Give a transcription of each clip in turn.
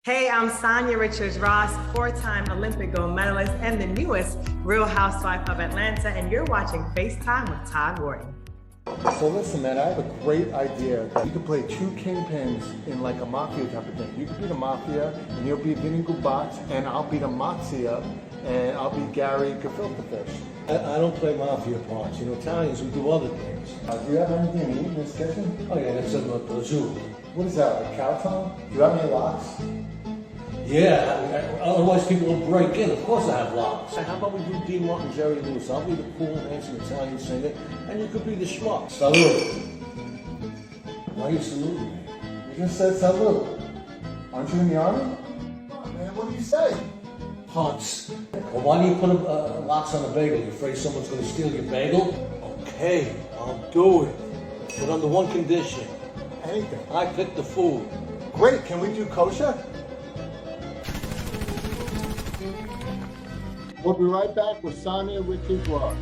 Hey, I'm Sanya Richards-Ross, four-time Olympic gold medalist and the newest Real Housewife of Atlanta, and you're watching FaceTime with Todd Wharton. So listen, man, I have a great idea. You could play two kingpins in like a mafia type of thing. You could be the mafia, and you'll be Vinny Gubats, and I'll be the Mazia, and I'll be Gary Gefilte Fish. I don't play mafia parts. You know, Italians, we do other things. Do you have anything to eat in this kitchen? Oh, yeah, that's a zoo. What is that, like cow tongue? Do you have any locks? Yeah, otherwise people will break in. Of course I have locks. How about we do Dean Martin, Jerry Lewis? I'll be the cool, handsome Italian singer, and you could be the schmuck. Salute. Why are you saluting me? You just said salute. Aren't you in the army? Come on, man, what do you say? Hunts. Well, why do you put locks on a bagel? You afraid someone's going to steal your bagel? Okay, I'll do it. But under one condition. Anything. I pick the food. Great, can we do kosher? We'll be right back with Sonia Richards-Ross.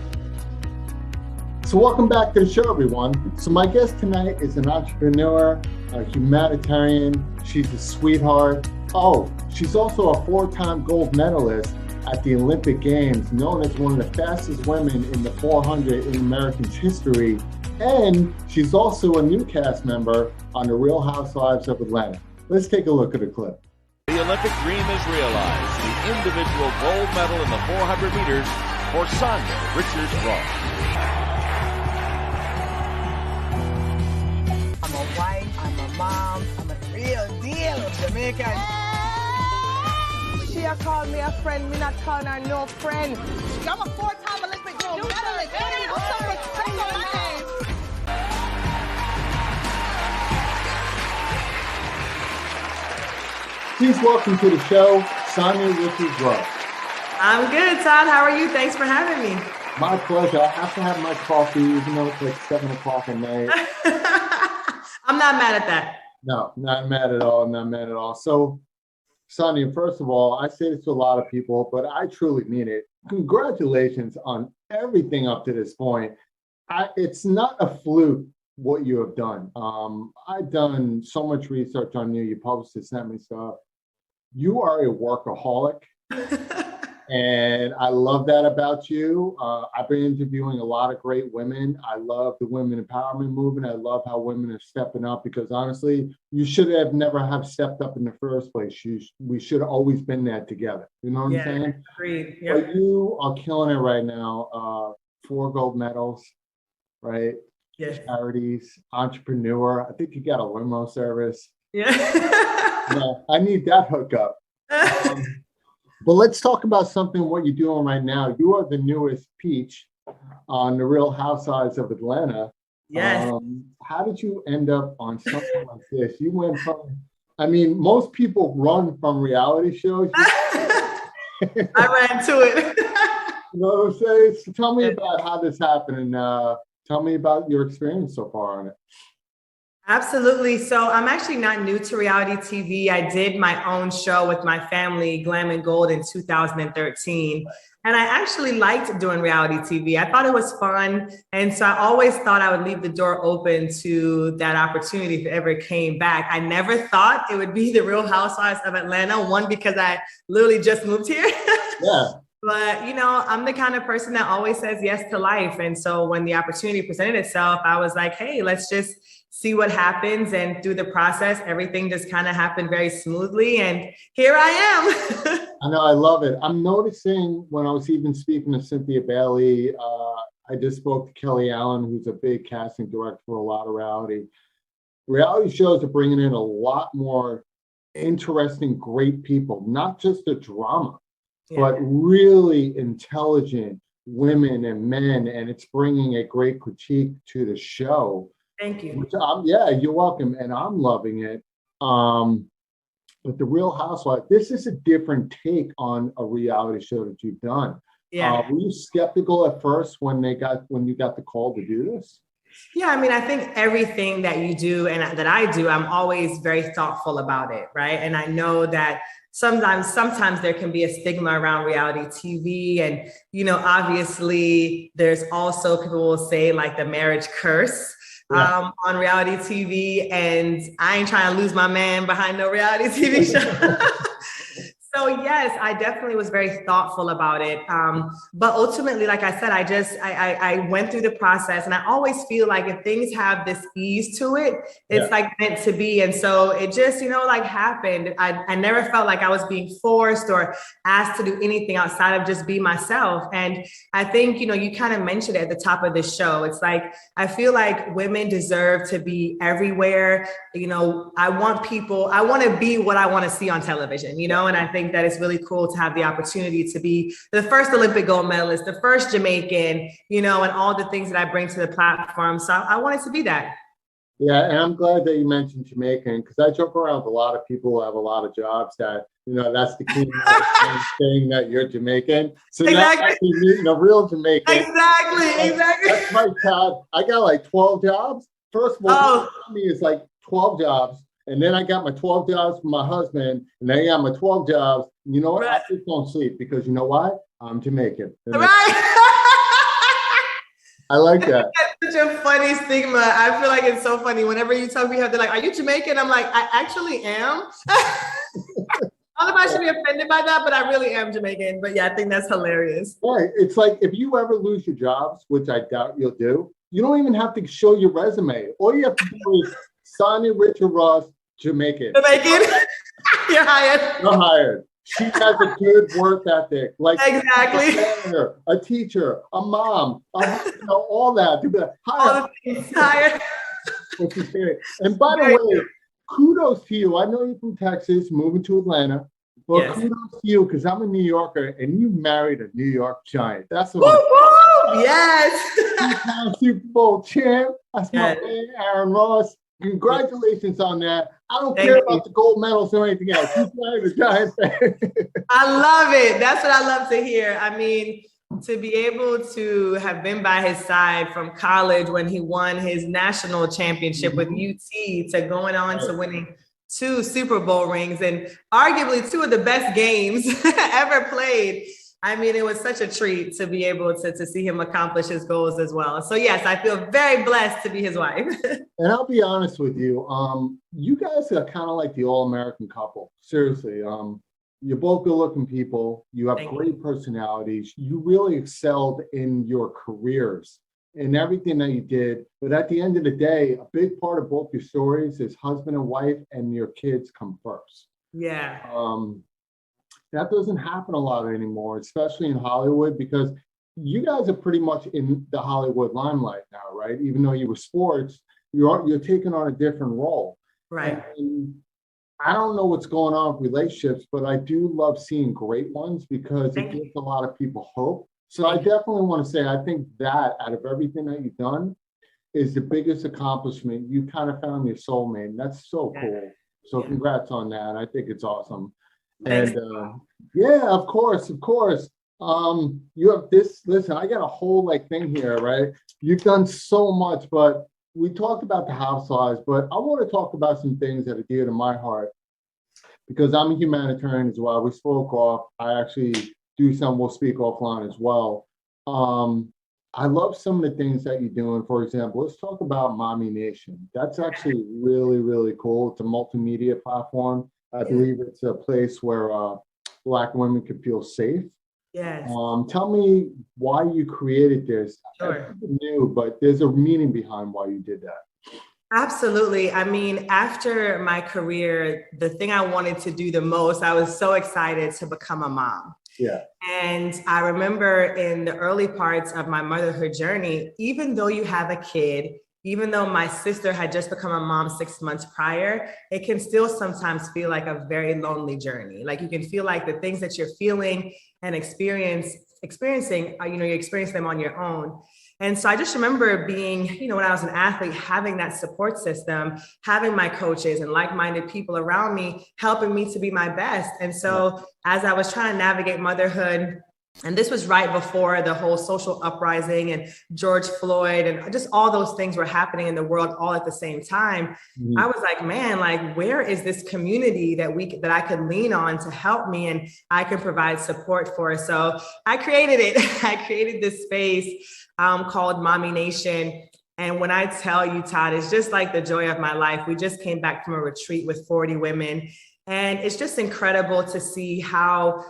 So welcome back to the show, everyone. So my guest tonight is an entrepreneur, a humanitarian. She's a sweetheart. Oh, she's also a four-time gold medalist at the Olympic Games, known as one of the fastest women in the 400 in Americans' history. And she's also a new cast member on The Real Housewives of Atlanta. Let's take a look at a clip. The Olympic dream is realized. The individual gold medal in the 400 meters for Sanya Richards-Ross. I'm a wife, I'm a mom, I'm a real deal Jamaican. She called me a friend, me not calling her no friend. I'm a four-time Olympic gold medalist. Put some respect on my name. Please welcome to the show, Sonia Richards-Ross. I'm good, Todd. How are you? Thanks for having me. My pleasure. I have to have my coffee, even though it's like 7 o'clock at night. I'm not mad at that. No, not mad at all. Not mad at all. So, Sonia, first of all, I say this to a lot of people, but I truly mean it. Congratulations on everything up to this point. It's not a fluke what you have done. I've done so much research on you. You published and sent me stuff. You are a workaholic. And I love that about you. I've been interviewing a lot of great women. I love the women empowerment movement. I love how women are stepping up because honestly, you should have never have stepped up in the first place. We should have always been there together. You know what I'm saying? Agreed. Yeah. But you are killing it right now. 4 gold medals, right? Yes. Charities, entrepreneur. I think you got a limo service. Yeah. Yeah, I need that hookup. But let's talk about what you're doing right now. You are the newest peach on The Real Housewives of Atlanta. Yes. How did you end up on something like this? You went from, most people run from reality shows. I ran to it. You know what I'm saying? So tell me about how this happened and tell me about your experience so far on it. Absolutely. So I'm actually not new to reality TV. I did my own show with my family, Glam and Gold, in 2013. And I actually liked doing reality TV. I thought it was fun. And so I always thought I would leave the door open to that opportunity if it ever came back. I never thought it would be The Real Housewives of Atlanta. One, because I literally just moved here. Yeah. But, I'm the kind of person that always says yes to life. And so when the opportunity presented itself, I was like, hey, let's just see what happens. And through the process, everything just kind of happened very smoothly. And here I am. I know, I love it. I'm noticing when I was even speaking to Cynthia Bailey, I just spoke to Kelly Allen, who's a big casting director for a lot of reality shows are bringing in a lot more interesting, great people, not just the drama. But really intelligent women and men, and it's bringing a great critique to the show. Thank you. Which you're welcome, and I'm loving it. But The Real Housewife, this is a different take on a reality show that you've done. Yeah. Were you skeptical at first when you got the call to do this? Yeah, I think everything that you do and that I do, I'm always very thoughtful about it, right? And I know that sometimes there can be a stigma around reality TV. And, obviously there's also people will say like the marriage curse. on reality TV, and I ain't trying to lose my man behind no reality TV show. So yes, I definitely was very thoughtful about it. But ultimately, like I said, I went through the process, and I always feel like if things have this ease to it, it's like meant to be. And so it just, like happened. I never felt like I was being forced or asked to do anything outside of just be myself. And I think, you kind of mentioned it at the top of this show. It's like, I feel like women deserve to be everywhere. I want to be what I want to see on television, and I think that it's really cool to have the opportunity to be the first Olympic gold medalist, the first Jamaican, and all the things that I bring to the platform. So I wanted to be that. Yeah, and I'm glad that you mentioned Jamaican, because I joke around with a lot of people who have a lot of jobs that, that's the key saying that you're Jamaican. So exactly. Now actually meeting a real Jamaican. Exactly. That's my Todd. I got like 12 jobs. First of all, me is like 12 jobs. And then I got my 12 jobs for my husband, and then I got my 12 jobs. You know what? Right. I just don't sleep, because you know why? I'm Jamaican. Right. I like that. That's such a funny stigma. I feel like it's so funny. Whenever you tell people, they're like, "Are you Jamaican?" I'm like, I actually am. I don't know if I should be offended by that, but I really am Jamaican. But yeah, I think that's hilarious. Right. It's like, if you ever lose your jobs, which I doubt you'll do, you don't even have to show your resume. All you have to do is Sonia Richard Ross, Jamaican. Jamaican? You're hired. You're hired. She has a good work ethic. Like exactly. A trainer, a teacher, a mom, all that. To be like, all the things hired. And by the way, kudos to you. I know you're from Texas, moving to Atlanta. But kudos to you, because I'm a New Yorker, and you married a New York Giant. That's what Yes. Super Bowl champ. That's my man, Aaron Ross. Congratulations on that. I don't care about the gold medals or anything else. He's married a Giant fan. I love it. That's what I love to hear. I mean, to be able to have been by his side from college when he won his national championship with UT, to going on to winning 2 Super Bowl rings and arguably 2 of the best games ever played. I mean, it was such a treat to be able to see him accomplish his goals as well. So yes, I feel very blessed to be his wife. And I'll be honest with you, you guys are kind of like the all-American couple. Seriously, you're both good-looking people. You have great personalities. You really excelled in your careers in everything that you did. But at the end of the day, a big part of both your stories is husband and wife, and your kids come first. Yeah. That doesn't happen a lot anymore, especially in Hollywood, because you guys are pretty much in the Hollywood limelight now, right? Even though you were sports, you're taking on a different role. Right. And I don't know what's going on with relationships, but I do love seeing great ones, because it gives a lot of people hope. So I definitely want to say, I think that out of everything that you've done is the biggest accomplishment. You kind of found your soulmate, and that's so cool. So congrats on that. I think it's awesome. Thanks. And yeah, of course. You have this, listen, I got a whole thing here, right? You've done so much, but we talked about the Housewives, but I want to talk about some things that are dear to my heart, because I'm a humanitarian as well. We spoke off. I actually do some, we'll speak offline as well. I love some of the things that you're doing. For example, let's talk about Mommy Nation. That's actually really, really cool. It's a multimedia platform. I believe it's a place where Black women can feel safe. Yes. Tell me why you created this. Sure. It's new, but there's a meaning behind why you did that. Absolutely. I mean, after my career, the thing I wanted to do the most, I was so excited to become a mom. Yeah. And I remember in the early parts of my motherhood journey, even though you have a kid, even though my sister had just become a mom 6 months prior, it can still sometimes feel like a very lonely journey. Like you can feel like the things that you're feeling and experiencing, you experience them on your own. And so I just remember being, when I was an athlete, having that support system, having my coaches and like-minded people around me, helping me to be my best. And so as I was trying to navigate motherhood, and this was right before the whole social uprising and George Floyd and just all those things were happening in the world all at the same time. I was like, man, where is this community that I could lean on to help me and I can provide support for? So I created it. I created this space called Mommy Nation. And when I tell you, Todd, it's just like the joy of my life. We just came back from a retreat with 40 women, and it's just incredible to see how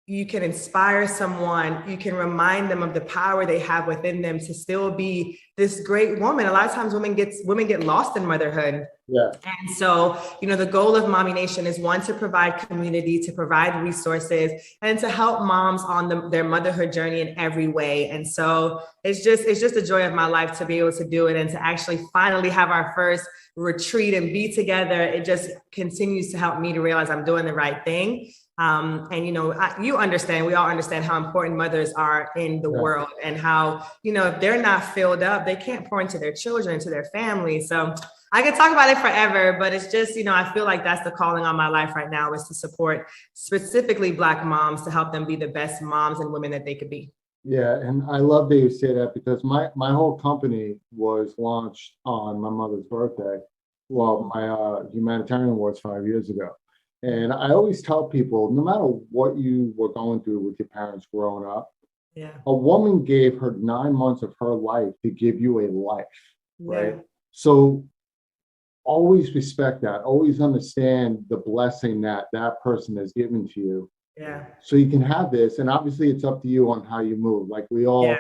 you can inspire someone, you can remind them of the power they have within them to still be this great woman. A lot of times women get lost in motherhood. Yeah. And so, the goal of Mommy Nation is, one, to provide community, to provide resources, and to help moms on their motherhood journey in every way. And so it's just a joy of my life to be able to do it, and to actually finally have our first retreat and be together. It just continues to help me to realize I'm doing the right thing. We all understand how important mothers are in the world, and how, if they're not filled up, they can't pour into their children, to their family. So I could talk about it forever, but it's just, I feel like that's the calling on my life right now, is to support specifically Black moms, to help them be the best moms and women that they could be. Yeah, and I love that you say that, because my whole company was launched on my mother's birthday. Well, my Humanitarian was 5 years ago. And I always tell people, no matter what you were going through with your parents growing up, a woman gave her 9 months of her life to give you a life, right? So always respect that. Always understand the blessing that person has given to you. Yeah. So you can have this. And obviously it's up to you on how you move. Like we all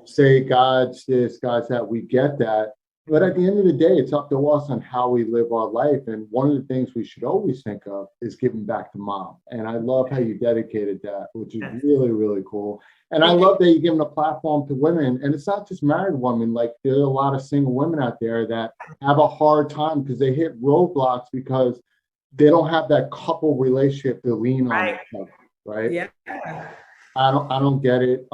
say, God's this, God's that. We get that. But at the end of the day, it's up to us on how we live our life. And one of the things we should always think of is giving back to mom. And I love how you dedicated that, which is really, really cool. And I love that you're giving a platform to women. And it's not just married women. Like, there are a lot of single women out there that have a hard time because they hit roadblocks because they don't have that couple relationship to lean on each other, right? Yeah. I don't get it.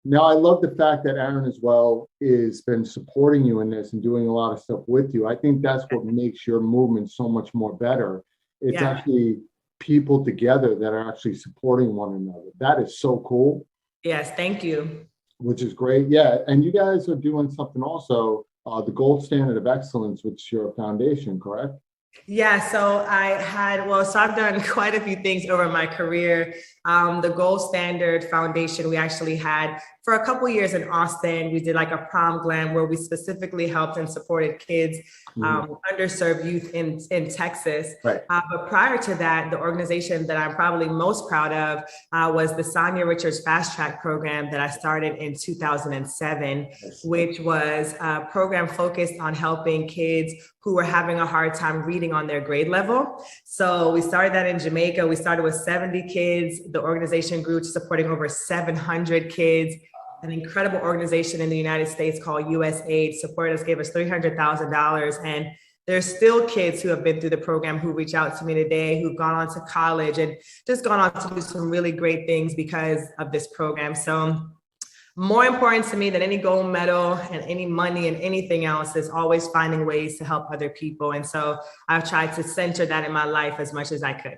Now, I love the fact that Aaron as well has been supporting you in this and doing a lot of stuff with you. I think that's what makes your movement so much more better. It's actually people together that are actually supporting one another. That is so cool. Yes, thank you. Which is great. Yeah, and you guys are doing something also, the Gold Standard of Excellence, which is your foundation, correct? Yeah, so I've done quite a few things over my career. The Gold Standard Foundation, we actually had for a couple years in Austin. We did like a prom glam where we specifically helped and supported kids, underserved youth in Texas. Right. But prior to that, the organization that I'm probably most proud of was the Sonia Fast Track program that I started in 2007, which was a program focused on helping kids who were having a hard time reading on their grade level. So we started that in Jamaica. We started with 70 kids. The organization grew to supporting over 700 kids. An incredible organization in the United States called USAID supported us, gave us $300,000. And there's still kids who have been through the program who reach out to me today, who've gone on to college and just gone on to do some really great things because of this program. So more important to me than any gold medal and any money and anything else is always finding ways to help other people. And so I've tried to center that in my life as much as I could.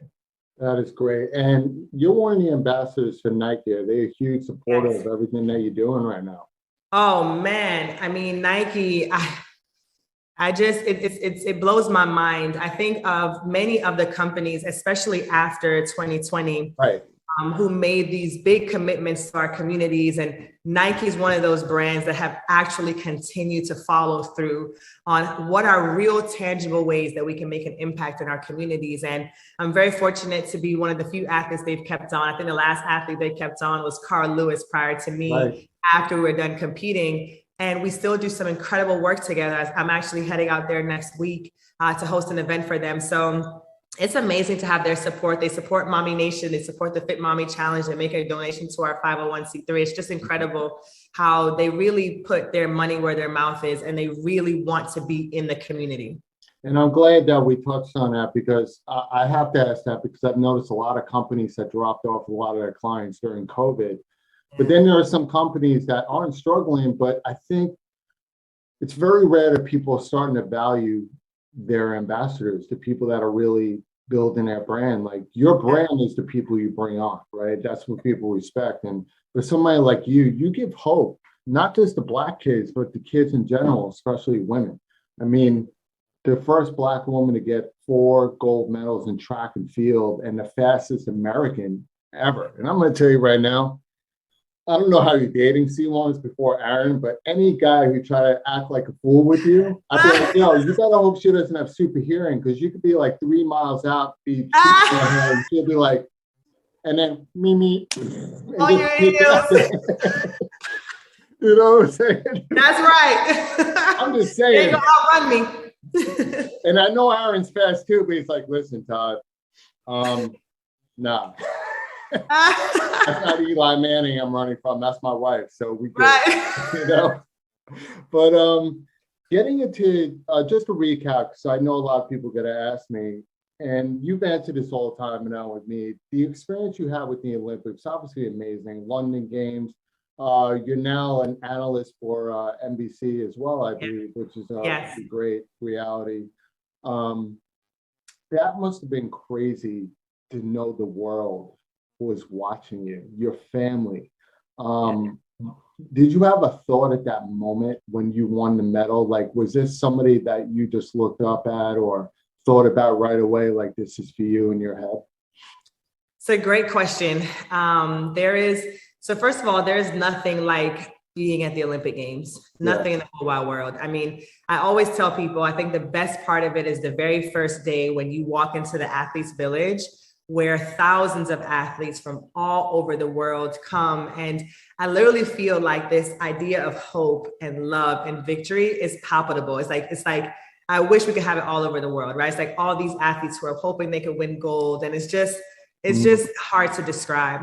That is great. And you're one of the ambassadors for Nike. They're a huge supporter of everything that you're doing right now. Oh man. I mean, Nike, it blows my mind. I think of many of the companies, especially after 2020, who made these big commitments to our communities. And Nike is one of those brands that have actually continued to follow through on what are real tangible ways that we can make an impact in our communities. And I'm very fortunate to be one of the few athletes they've kept on. I think the last athlete they kept on was Carl Lewis prior to me, after we were done competing. And we still do some incredible work together. I'm actually heading out there next week to host an event for them. So it's amazing to have their support. They support Mommy Nation. They support the Fit Mommy Challenge and make a donation to our 501c3. It's just incredible how they really put their money where their mouth is, and they really want to be in the community. And I'm glad that we touched on that, because I have to ask that, because I've noticed a lot of companies that dropped off a lot of their clients during COVID. But then there are some companies that aren't struggling, but I think it's very rare that people are starting to value their ambassadors, the people that are really building their brand. Like, your brand is the people you bring on, right? That's what people respect. And for somebody like you give hope, not just the Black kids, but the kids in general, especially women. I mean, the first Black woman to get 4 gold medals in track and field, and the fastest American ever. And I'm going to tell you right now, I don't know how your dating scene was before Aaron, but any guy who try to act like a fool with you, I'd be like, yo, you gotta hope she doesn't have super hearing, because you could be like 3 miles out, be and she'll be like, and then Mimi. On your heels. You know what I'm saying? That's right. I'm just They saying. gonna outrun me. And I know Aaron's fast too, but he's like, listen, Todd, nah. That's not Eli Manning I'm running from. That's my wife. So we good. Right. You know. But getting into just to recap, because I know a lot of people are gonna ask me, and you've answered this all the time now with me. The experience you had with the Olympics, obviously amazing. London Games. You're now an analyst for NBC as well, I believe, which is Yes. a great reality. That must have been crazy to know the world was watching you, your family. Did you have a thought at that moment when you won the medal? Like, was this somebody that you just looked up at or thought about right away, like this is for you in your head? It's a great question. So first of all, there's nothing like being at the Olympic Games, nothing in the whole wide world. I mean, I always tell people, I think the best part of it is the very first day when you walk into the athletes village, where thousands of athletes from all over the world come. And I literally feel like this idea of hope and love and victory is palpable. It's like, I wish we could have it all over the world, right? It's like all these athletes who are hoping they could win gold. And it's just hard to describe.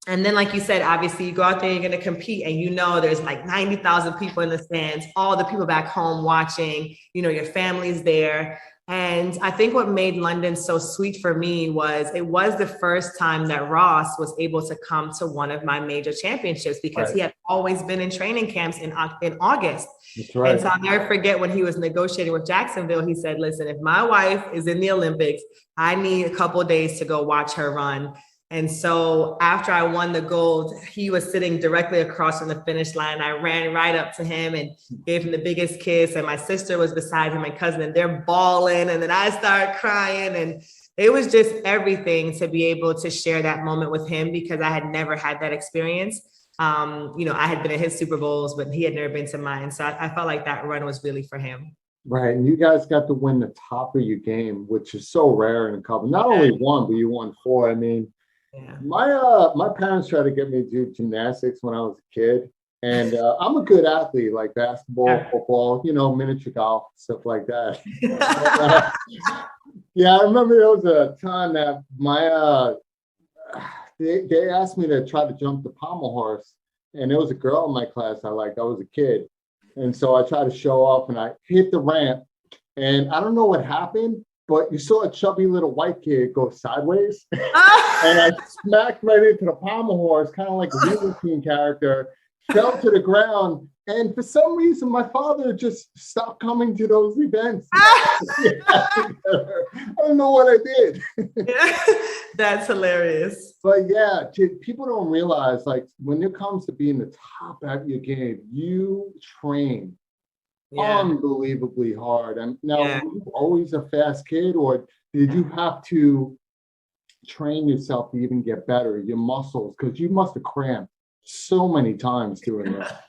And then, like you said, obviously you go out there, you're going to compete, and you know there's like 90,000 people in the stands, all the people back home watching, you know, your family's there. And I think what made London so sweet for me was it was the first time that Ross was able to come to one of my major championships, because he had always been in training camps in August. That's right. And so I'll never forget when he was negotiating with Jacksonville, he said, listen, if my wife is in the Olympics, I need a couple of days to go watch her run. And so after I won the gold, he was sitting directly across from the finish line. I ran right up to him and gave him the biggest kiss. And my sister was beside him, my cousin, and they're bawling. And then I started crying. And it was just everything to be able to share that moment with him, because I had never had that experience. You know, I had been at his Super Bowls, but he had never been to mine. So I felt like that run was really for him. Right. And you guys got to win the top of your game, which is so rare in a couple. Not only one, but you won 4. I mean, my parents tried to get me to do gymnastics when I was a kid, and I'm a good athlete, like basketball, football, you know, miniature golf, stuff like that. Yeah, I remember there was a time that they asked me to try to jump the pommel horse, and there was a girl in my class I liked. I was a kid, and so I tried to show off, and I hit the ramp, and I don't know what happened, but you saw a chubby little white kid go sideways, and I smacked right into the pommel horse, kind of like a Looney Tunes character, fell to the ground, and for some reason, my father just stopped coming to those events. I don't know what I did. That's hilarious. But yeah, people don't realize, like, when it comes to being the top at your game, you train unbelievably hard. And now, were you always a fast kid, or did you have to train yourself to even get better, your muscles? Because you must have cramped so many times doing that.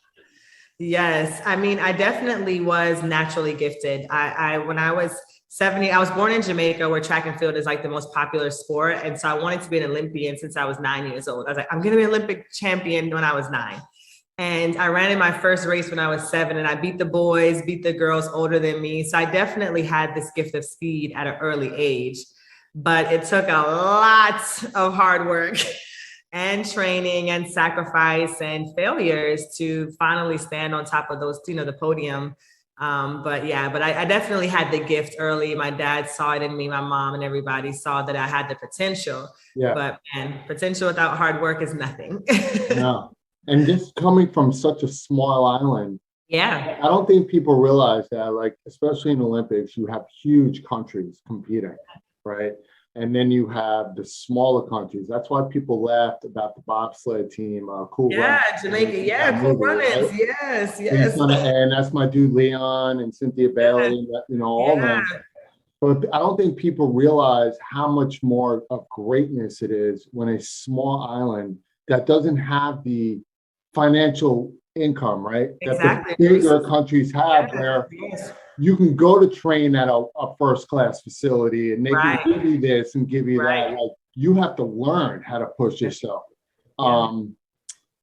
Yes. I mean, I definitely was naturally gifted. When I was 70, I was born in Jamaica, where track and field is like the most popular sport. And so I wanted to be an Olympian since I was 9 years old. I was like, I'm going to be an Olympic champion when I was 9. And I ran in my first race when I was 7, and I beat the boys, beat the girls older than me. So I definitely had this gift of speed at an early age, but it took a lot of hard work and training and sacrifice and failures to finally stand on top of those, you know, the podium. But I definitely had the gift early. My dad saw it in me, my mom and everybody saw that I had the potential. Yeah. But man, potential without hard work is nothing. No. And just coming from such a small island. Yeah. I don't think people realize that, like, especially in the Olympics, you have huge countries competing, right? And then you have the smaller countries. That's why people laughed about the bobsled team. Cool. Yeah, Runnings. Jamaica. Yeah, Cool Runnings. Right? Yes. And that's my dude Leon and Cynthia Bailey. You know, all them. But I don't think people realize how much more of greatness it is when a small island that doesn't have the financial income, right? Exactly. That the bigger countries have, Yes, where yes. you can go to train at a first class facility and they can Right. give you this and give you Right. that. Like, you have to learn how to push yourself. Yeah.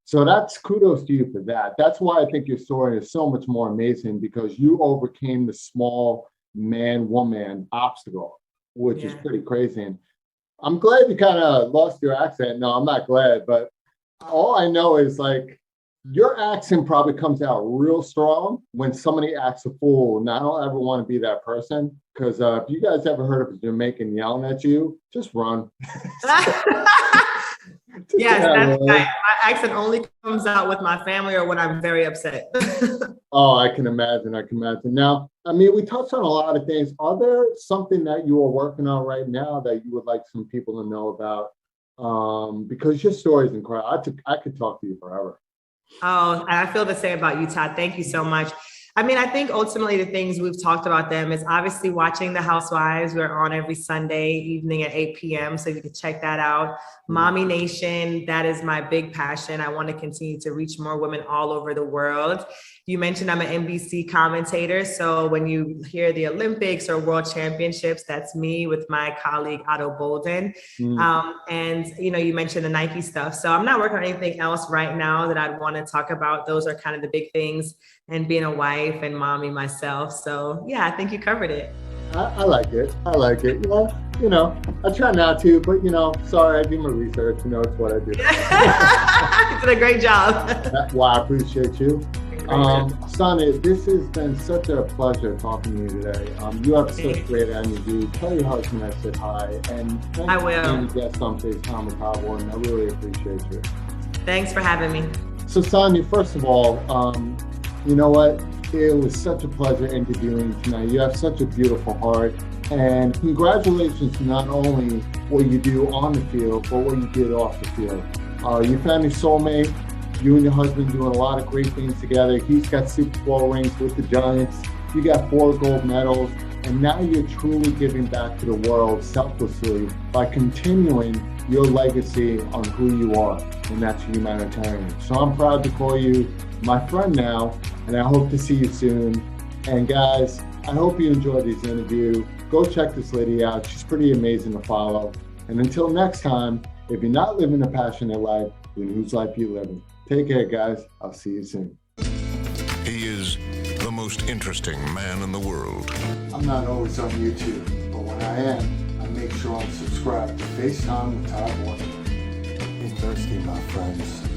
So that's kudos to you for that. That's why I think your story is so much more amazing, because you overcame the small man-woman obstacle, which is Yeah. pretty crazy. And I'm glad you kind of lost your accent. No, I'm not glad, but all I know is like your accent probably comes out real strong when somebody acts a fool. And I don't ever want to be that person, because if you guys ever heard of a Jamaican yelling at you, just run. Yes, that's right. My accent only comes out with my family or when I'm very upset. Oh, I can imagine. I can imagine. Now, I mean, we touched on a lot of things. Are there something that you are working on right now that you would like some people to know about? Because your story is incredible. I could talk to you forever. Oh, I feel the same about you, Todd. Thank you so much. I mean, I think ultimately the things we've talked about them is obviously watching the Housewives. We're on every Sunday evening at 8 p.m. So you can check that out. Mommy Nation, that is my big passion. I want to continue to reach more women all over the world. You mentioned I'm an NBC commentator. So when you hear the Olympics or World Championships, that's me with my colleague Otto Bolden. And, you know, you mentioned the Nike stuff. So I'm not working on anything else right now that I'd want to talk about. Those are kind of the big things, and being a wife and mommy myself. So yeah, I think you covered it. I like it. I like it. Well, you know, I try not to, but you know, sorry, I do my research. You know, it's what I do. You did a great job. That's why I appreciate you. Sonia, this has been such a pleasure talking to you today. You have such great energy. Tell your husband I said hi, and I will. Thanks for being a guest on FaceTime with Todd Wharton. I really appreciate you. Thanks for having me. So, Sonia, first of all, you know what? It was such a pleasure interviewing you tonight. You have such a beautiful heart, and congratulations to not only what you do on the field, but what you did off the field. You found your soulmate. You and your husband doing a lot of great things together. He's got Super Bowl rings with the Giants. You got 4 gold medals. And now you're truly giving back to the world selflessly by continuing your legacy on who you are, and that's humanitarian. So I'm proud to call you my friend now, and I hope to see you soon. And guys, I hope you enjoyed this interview. Go check this lady out. She's pretty amazing to follow. And until next time, if you're not living a passionate life, then whose life you living? Take care, guys. I'll see you soon. He is the most interesting man in the world. I'm not always on YouTube, but when I am, I make sure I'm subscribed to FaceTime with Todd Wharton. He's thirsty, my friends.